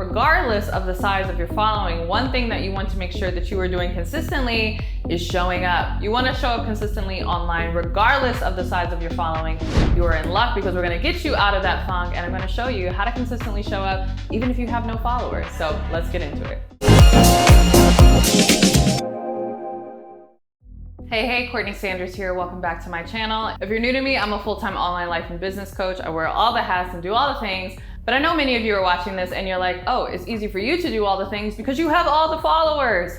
Regardless of the size of your following, one thing that you want to make sure that you are doing consistently is showing up. You want to show up consistently online regardless of the size of your following. You are in luck because we're going to get you out of that funk, and I'm going to show you how to consistently show up even if you have no followers. So let's get into it. Hey, CourtneyLSanders here. Welcome back to my channel. If you're new to me, I'm a full-time online life and business coach. I wear all the hats and do all the things. But I know many of you are watching this and you're like, oh, it's easy for you to do all the things because you have all the followers.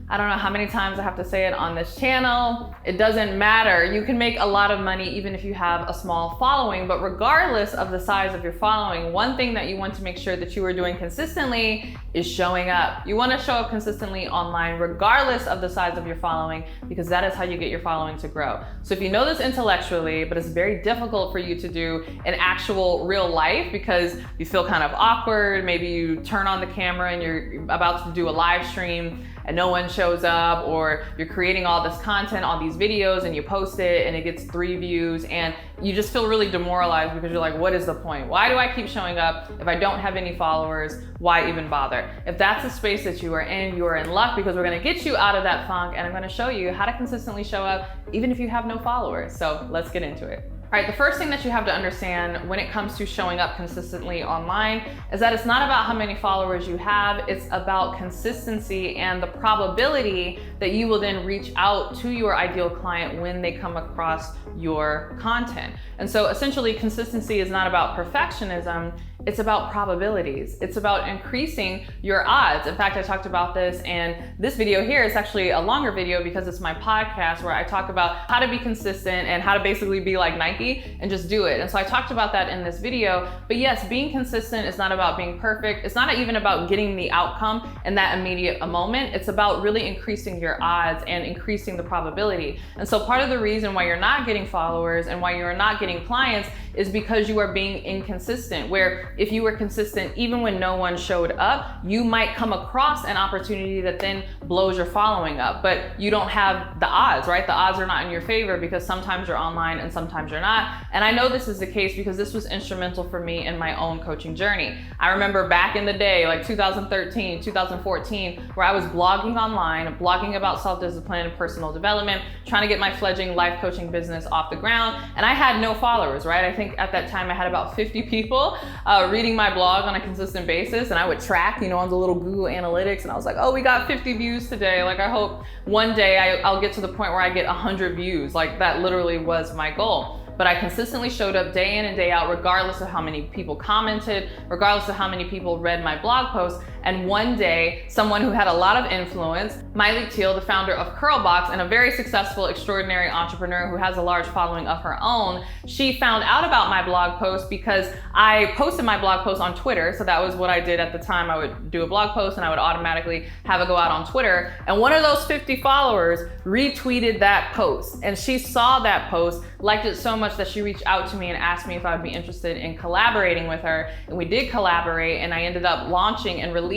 I don't know how many times I have to say it on this channel. It doesn't matter. You can make a lot of money even if you have a small following, but regardless of the size of your following, one thing that you want to make sure that you are doing consistently is showing up. You want to show up consistently online regardless of the size of your following, because that is how you get your following to grow. So if you know this intellectually, but it's very difficult for you to do in actual real life because you feel kind of awkward, maybe you turn on the camera and you're about to do a live stream and no one shows up, or you're creating all this content, all these videos, and you post it and it gets 3 views and you just feel really demoralized because you're like, what is the point? Why do I keep showing up if I don't have any followers? Why even bother? If that's the space that you are in luck because we're gonna get you out of that funk, and I'm gonna show you how to consistently show up even if you have no followers. So let's get into it. All right, the first thing that you have to understand when it comes to showing up consistently online is that it's not about how many followers you have, it's about consistency and the probability that you will then reach out to your ideal client when they come across your content. And so essentially consistency is not about perfectionism, it's about probabilities. It's about increasing your odds. In fact, I talked about this, and this video here is actually a longer video because it's my podcast where I talk about how to be consistent and how to basically be like Nike and just do it. And so I talked about that in this video. But yes, being consistent is not about being perfect. It's not even about getting the outcome in that immediate moment. It's about really increasing your odds and increasing the probability. And so part of the reason why you're not getting followers and why you're not getting clients is because you are being inconsistent, where if you were consistent, even when no one showed up, you might come across an opportunity that then blows your following up, but you don't have the odds, right? The odds are not in your favor because sometimes you're online and sometimes you're not. And I know this is the case because this was instrumental for me in my own coaching journey. I remember back in the day, like 2013, 2014, where I was blogging online, blogging about self-discipline and personal development, trying to get my fledgling life coaching business off the ground. And I had no followers, right? I think at that time I had about 50 people reading my blog on a consistent basis, and I would track, on the little Google Analytics, and I was like, oh, we got 50 views today. Like, I hope one day I'll get to the point where I get 100 views. Like, that literally was my goal. But I consistently showed up day in and day out, regardless of how many people commented, regardless of how many people read my blog posts. And one day, someone who had a lot of influence, Miley Teal, the founder of Curlbox and a very successful, extraordinary entrepreneur who has a large following of her own, she found out about my blog post because I posted my blog post on Twitter. So that was what I did at the time. I would do a blog post and I would automatically have it go out on Twitter. And one of those 50 followers retweeted that post. And she saw that post, liked it so much that she reached out to me and asked me if I would be interested in collaborating with her. And we did collaborate, and I ended up launching and releasing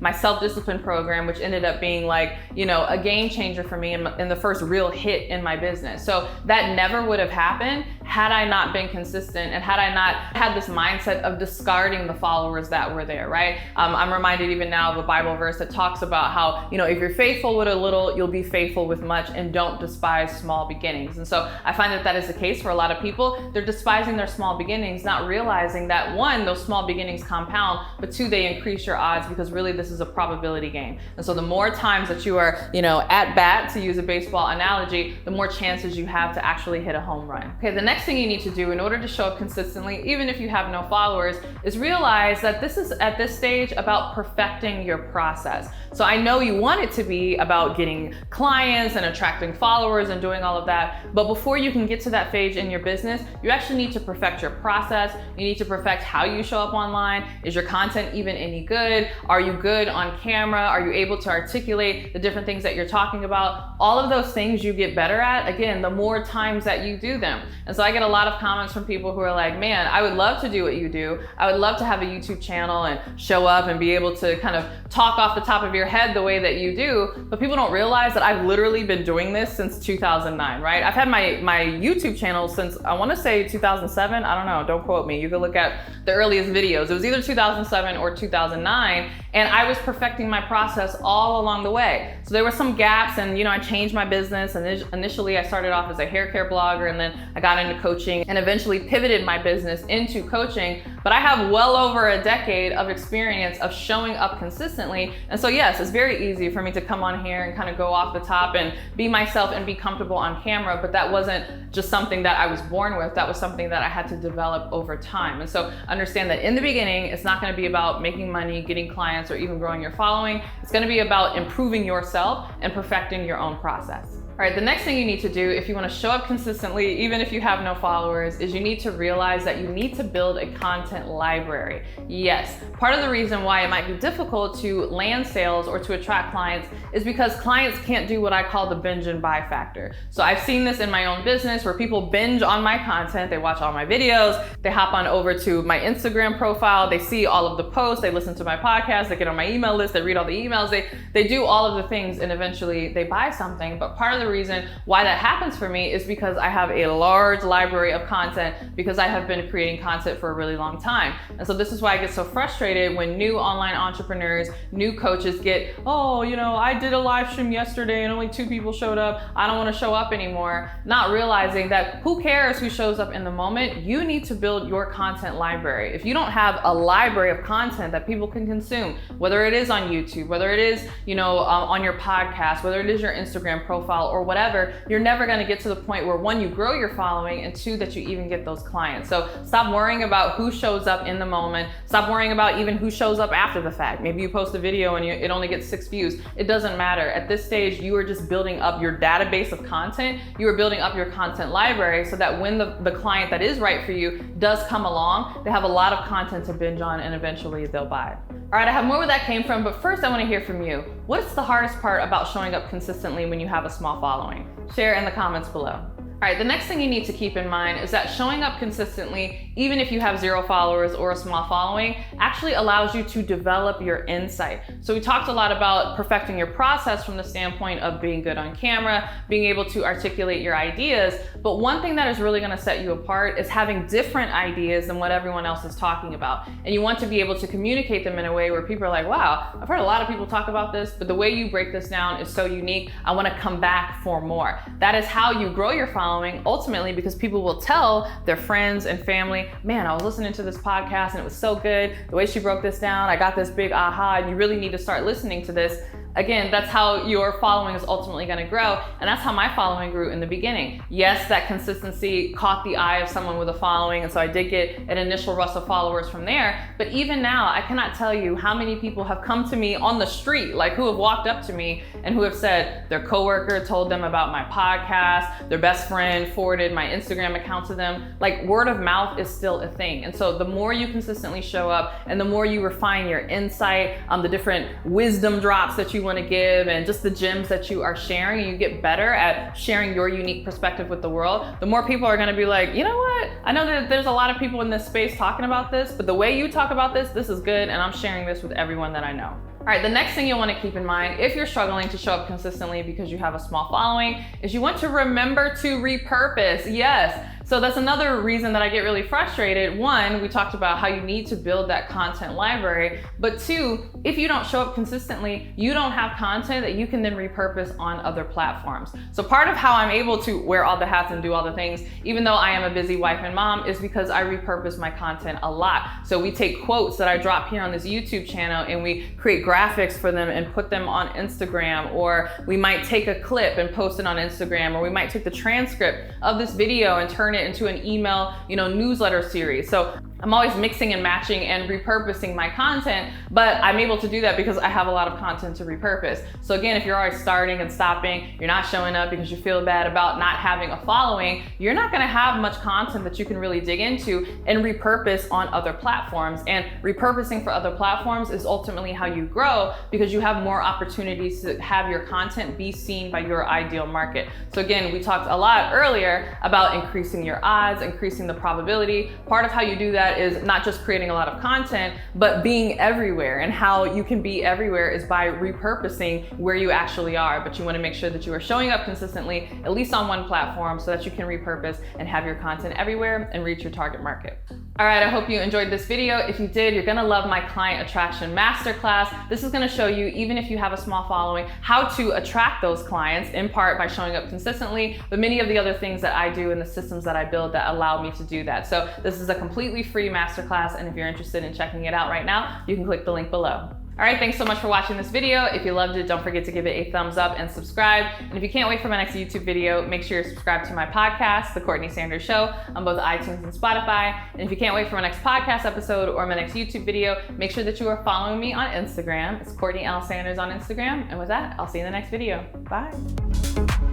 my self-discipline program, which ended up being like, a game changer for me and the first real hit in my business. So that never would have happened had I not been consistent and had I not had this mindset of discarding the followers that were there, right? I'm reminded even now of a Bible verse that talks about how, if you're faithful with a little, you'll be faithful with much, and don't despise small beginnings. And so I find that is the case for a lot of people. They're despising their small beginnings, not realizing that 1, those small beginnings compound, but 2, they increase your odds because really this is a probability game. And so the more times that you are, at bat, to use a baseball analogy, the more chances you have to actually hit a home run. Okay, the next thing you need to do in order to show up consistently, even if you have no followers, is realize that this is at this stage about perfecting your process. So I know you want it to be about getting clients and attracting followers and doing all of that, but before you can get to that phase in your business, you actually need to perfect your process. You need to perfect how you show up online. Is your content even any good? Are you good on camera? Are you able to articulate the different things that you're talking about? All of those things you get better at, again, the more times that you do them. And so so I get a lot of comments from people who are like, man, I would love to do what you do. I would love to have a YouTube channel and show up and be able to kind of talk off the top of your head the way that you do. But people don't realize that I've literally been doing this since 2009, right? I've had my YouTube channel since, I want to say 2007. I don't know, don't quote me. You can look at the earliest videos. It was either 2007 or 2009. And I was perfecting my process all along the way. So there were some gaps, and I changed my business. And initially I started off as a hair care blogger, and then I got into coaching and eventually pivoted my business into coaching. But I have well over a decade of experience of showing up consistently. And so yes, it's very easy for me to come on here and kind of go off the top and be myself and be comfortable on camera. But that wasn't just something that I was born with. That was something that I had to develop over time. And so understand that in the beginning, it's not going to be about making money, getting clients, or even growing your following. It's going to be about improving yourself and perfecting your own process. All right, the next thing you need to do if you want to show up consistently, even if you have no followers, is you need to realize that you need to build a content library. Yes, part of the reason why it might be difficult to land sales or to attract clients is because clients can't do what I call the binge and buy factor. So I've seen this in my own business where people binge on my content, they watch all my videos, they hop on over to my Instagram profile, they see all of the posts, they listen to my podcast, they get on my email list, they read all the emails, they do all of the things, and eventually they buy something. But part of the reason why that happens for me is because I have a large library of content, because I have been creating content for a really long time. And so this is why I get so frustrated when new online entrepreneurs, new coaches get, oh, I did a live stream yesterday and only 2 people showed up. I don't want to show up anymore. Not realizing that who cares who shows up in the moment? You need to build your content library. If you don't have a library of content that people can consume, whether it is on YouTube, whether it is, on your podcast, whether it is your Instagram profile or whatever, you're never going to get to the point where 1, you grow your following, and 2, that you even get those clients. So stop worrying about who shows up in the moment. Stop worrying about even who shows up after the fact. Maybe you post a video and it only gets 6 views. It doesn't matter. At this stage, you are just building up your database of content. You are building up your content library so that when the client that is right for you does come along, they have a lot of content to binge on, and eventually they'll buy. All right, I have more where that came from, but first I want to hear from you. What's the hardest part about showing up consistently when you have a small following? Share in the comments below. All right, the next thing you need to keep in mind is that showing up consistently, even if you have 0 followers or a small following, actually allows you to develop your insight. So we talked a lot about perfecting your process from the standpoint of being good on camera, being able to articulate your ideas. But one thing that is really going to set you apart is having different ideas than what everyone else is talking about. And you want to be able to communicate them in a way where people are like, wow, I've heard a lot of people talk about this, but the way you break this down is so unique. I want to come back for more. That is how you grow your following, ultimately, because people will tell their friends and family, man, I was listening to this podcast and it was so good. The way she broke this down, I got this big aha, and you really need to start listening to this. Again, that's how your following is ultimately going to grow. And that's how my following grew in the beginning. Yes, that consistency caught the eye of someone with a following. And so I did get an initial rush of followers from there. But even now, I cannot tell you how many people have come to me on the street, like who have walked up to me and who have said their coworker told them about my podcast, their best friend forwarded my Instagram account to them. Like, word of mouth is still a thing. And so the more you consistently show up and the more you refine your insight, the different wisdom drops that you want to give, and just the gems that you are sharing, and you get better at sharing your unique perspective with the world, the more people are going to be like, you know what? I know that there's a lot of people in this space talking about this, but the way you talk about this is good, and I'm sharing this with everyone that I know. All right, the next thing you'll want to keep in mind if you're struggling to show up consistently because you have a small following is you want to remember to repurpose. Yes. So that's another reason that I get really frustrated. 1, we talked about how you need to build that content library, but 2, if you don't show up consistently, you don't have content that you can then repurpose on other platforms. So part of how I'm able to wear all the hats and do all the things, even though I am a busy wife and mom, is because I repurpose my content a lot. So we take quotes that I drop here on this YouTube channel and we create graphics for them and put them on Instagram, or we might take a clip and post it on Instagram, or we might take the transcript of this video and turn it into an email, newsletter series. So I'm always mixing and matching and repurposing my content, but I'm able to do that because I have a lot of content to repurpose. So again, if you're always starting and stopping, you're not showing up because you feel bad about not having a following, you're not gonna have much content that you can really dig into and repurpose on other platforms. And repurposing for other platforms is ultimately how you grow, because you have more opportunities to have your content be seen by your ideal market. So again, we talked a lot earlier about increasing your odds, increasing the probability. Part of how you do that is not just creating a lot of content, but being everywhere. And how you can be everywhere is by repurposing where you actually are. But you want to make sure that you are showing up consistently, at least on one platform, so that you can repurpose and have your content everywhere and reach your target market. All right, I hope you enjoyed this video. If you did, you're gonna love my Client Attraction Masterclass. This is gonna show you, even if you have a small following, how to attract those clients, in part by showing up consistently, but many of the other things that I do and the systems that I build that allow me to do that. So this is a completely free masterclass, and if you're interested in checking it out right now, you can click the link below. All right, thanks so much for watching this video. If you loved it, don't forget to give it a thumbs up and subscribe. And if you can't wait for my next YouTube video, make sure you're subscribed to my podcast, The Courtney Sanders Show, on both iTunes and Spotify. And if you can't wait for my next podcast episode or my next YouTube video, make sure that you are following me on Instagram. It's CourtneyLSanders on Instagram. And with that, I'll see you in the next video. Bye.